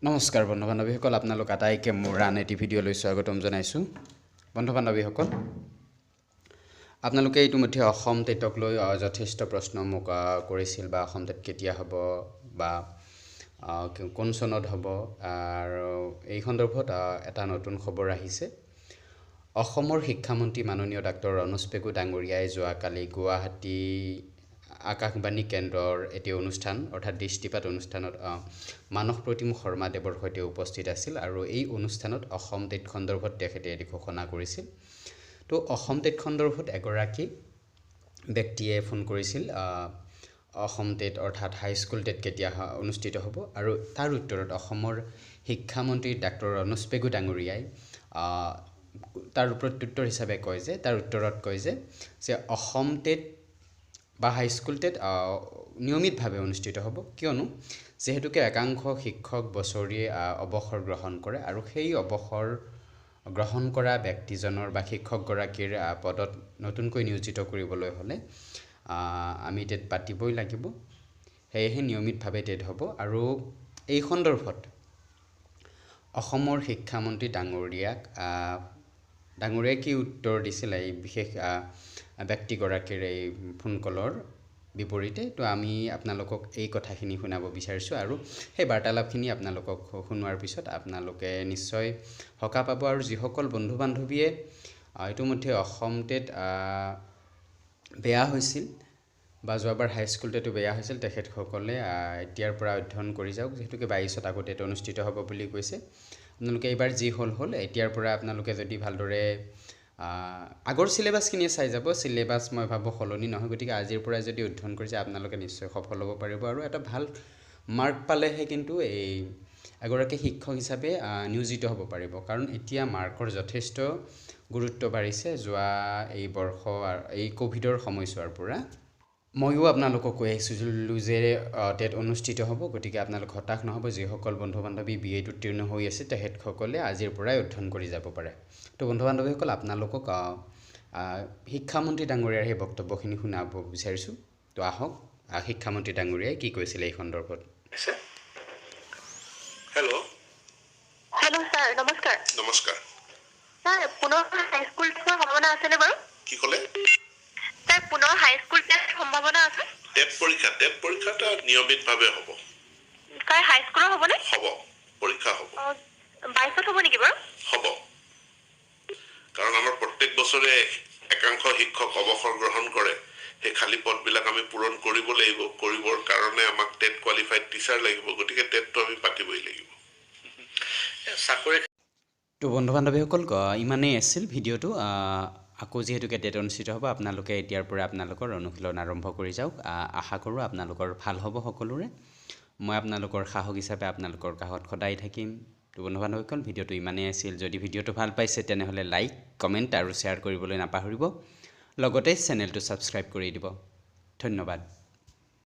নমস্কাৰ বন্ধু বান্ধৱীসকল আপোনালোক আটাইকে মোৰ আন এটি ভিডিঅ'লৈ স্বাগতম জনাইছোঁ বন্ধু বান্ধৱীসকল আপোনালোকে ইতিমধ্যে অসম টেটক লৈ যথেষ্ট প্ৰশ্ন মোক কৰিছিল বা অসম টেট কেতিয়া হ'ব বা কোন চনত হ'ব আৰু এই সন্দৰ্ভত এটা নতুন খবৰ আহিছে অসমৰ শিক্ষামন্ত্ৰী মাননীয় ডাক্তৰ ৰনোজ পেগু ডাঙৰীয়াই যোৱাকালি গুৱাহাটী আকাশবাণী কেন্দ্ৰৰ এটি অনুষ্ঠান অৰ্থাৎ দৃষ্টিপাত অনুষ্ঠানত মানস প্ৰতিম শৰ্মাদেৱৰ সৈতে উপস্থিত আছিল আৰু এই অনুষ্ঠানত অসম টেট সন্দৰ্ভত তেখেতে এটি ঘোষণা কৰিছিল তো অসম টেট সন্দৰ্ভত এগৰাকী ব্যক্তিয়ে ফোন কৰিছিল অসম টেট অৰ্থাৎ হাইস্কুল টেট কেতিয়া অনুষ্ঠিত হ'ব আৰু তাৰ উত্তৰত অসমৰ শিক্ষামন্ত্ৰী ডাক্তৰ ৰনোজ পেগু ডাঙৰীয়াই তাৰ প্ৰত্যুত্তৰ হিচাপে কয় যে অসম টেট বা হাইস্কুল টেট নিয়মিতভাৱে অনুষ্ঠিত হ'ব কিয়নো যেহেতুকে একাংশ শিক্ষক বছৰি অৱসৰ গ্ৰহণ কৰে আৰু সেই অৱসৰ গ্ৰহণ কৰা ব্যক্তিজনৰ বা শিক্ষকগৰাকীৰ পদত নতুনকৈ নিয়োজিত কৰিবলৈ হ'লে আমি টেট পাতিবই লাগিব সেয়েহে নিয়মিতভাৱে টেট হ'ব আৰু এই সন্দৰ্ভত অসমৰ শিক্ষামন্ত্ৰী ডাঙৰীয়াই কি উত্তৰ দিছিল এই বিশেষ ব্যক্তিগৰাকীৰ এই ফোন কলৰ বিপৰীতে তো আমি আপোনালোকক এই কথাখিনি শুনাব বিচাৰিছোঁ আৰু সেই বাৰ্তালাপখিনি আপোনালোকক শুনোৱাৰ পিছত আপোনালোকে নিশ্চয় সকাহ পাব আৰু যিসকল বন্ধু বান্ধৱীয়ে ইতিমধ্যে অসম টেট বেয়া হৈছিল বা যোৱাবাৰ হাইস্কুল টেটো বেয়া হৈছিল তেখেতসকলে এতিয়াৰ পৰা অধ্যয়ন কৰি যাওক যেহেতুকে 22ত আকৌ টেট অনুষ্ঠিত হ'ব বুলি কৈছে আপোনালোকে এইবাৰ যি হ'ল এতিয়াৰ পৰা আপোনালোকে যদি ভালদৰে আগৰ সিলেবাসখিনি চাই যাব সিলেবাস মই ভাবো সলনি নহয় গতিকে আজিৰ পৰা যদি অধ্যয়ন কৰিছে আপোনালোকে নিশ্চয় সফল হ'ব পাৰিব আৰু এটা ভাল মাৰ্ক পালেহে কিন্তু এই এগৰাকী শিক্ষক হিচাপে নিয়োজিত হ'ব পাৰিব কাৰণ এতিয়া মাৰ্কৰ যথেষ্ট গুৰুত্ব বাঢ়িছে যোৱা এই বৰ্ষ এই কোভিডৰ সময়ছোৱাৰ পৰা ময়ো আপোনালোকক কৈ আহিছিলোঁ যে টেট অনুষ্ঠিত হ'ব গতিকে আপোনালোক হতাশ নহ'ব যিসকল বন্ধু বান্ধৱী বিএত উত্তীৰ্ণ হৈ আছে তেখেতসকলে আজিৰ পৰাই অধ্যয়ন কৰি যাব পাৰে তো বন্ধু বান্ধৱীসকল আপোনালোকক শিক্ষামন্ত্ৰী ডাঙৰীয়াৰ সেই বক্তব্যখিনি শুনাব বিচাৰিছোঁ তো আহক শিক্ষামন্ত্ৰী ডাঙৰীয়াই কি কৈছিলে এই সন্দৰ্ভত হেল্ল' স্যাৰ নমস্কাৰ স্যাৰ পুনৰ হাইস্কুল টেটৰ সম্ভাৱনা আছেনে বাৰু কি ক'লে স্যাৰ পুনৰ হাইস্কুল টেট সম্ভাৱনা আছে টেট পৰীক্ষাটা নিয়মিতভাৱে হ'ব স্যাৰ হাইস্কুলৰ হ'বনে হ'ব পৰীক্ষা হ'ব 22ত হ'ব নেকি বাৰু হ'ব কাৰণ আমাৰ প্ৰত্যেক বছৰে একাংশ শিক্ষক অৱসৰ গ্ৰহণ কৰে সেই খালী পদবিলাক আমি পূৰণ কৰিব লাগিব কৰিবৰ কাৰণে আমাক টেট কোৱালিফাইড টিচাৰ লাগিব গতিকে টেটটো আমি পাতিবই লাগিব তো বন্ধু বান্ধৱীসকল ইমানেই আছিল ভিডিঅ'টো আকৌ যিহেতুকে টেট অনুষ্ঠিত হ'ব আপোনালোকে এতিয়াৰ পৰা আপোনালোকৰ অনুশীলন আৰম্ভ কৰি যাওক আশা কৰোঁ আপোনালোকৰ ভাল হ'ব সকলোৰে মই আপোনালোকৰ সাহস হিচাপে আপোনালোকৰ কাষত সদায় থাকিম তো বন্ধু বান্ধৱীসকল ভিডিঅ'টো ইমানেই আছিল যদি ভিডিঅ'টো ভাল পাইছে তেনেহ'লে লাইক কমেণ্ট আৰু শ্বেয়াৰ কৰিবলৈ নাপাহৰিব লগতে চেনেলটো ছাবস্ক্ৰাইব কৰি দিব ধন্যবাদ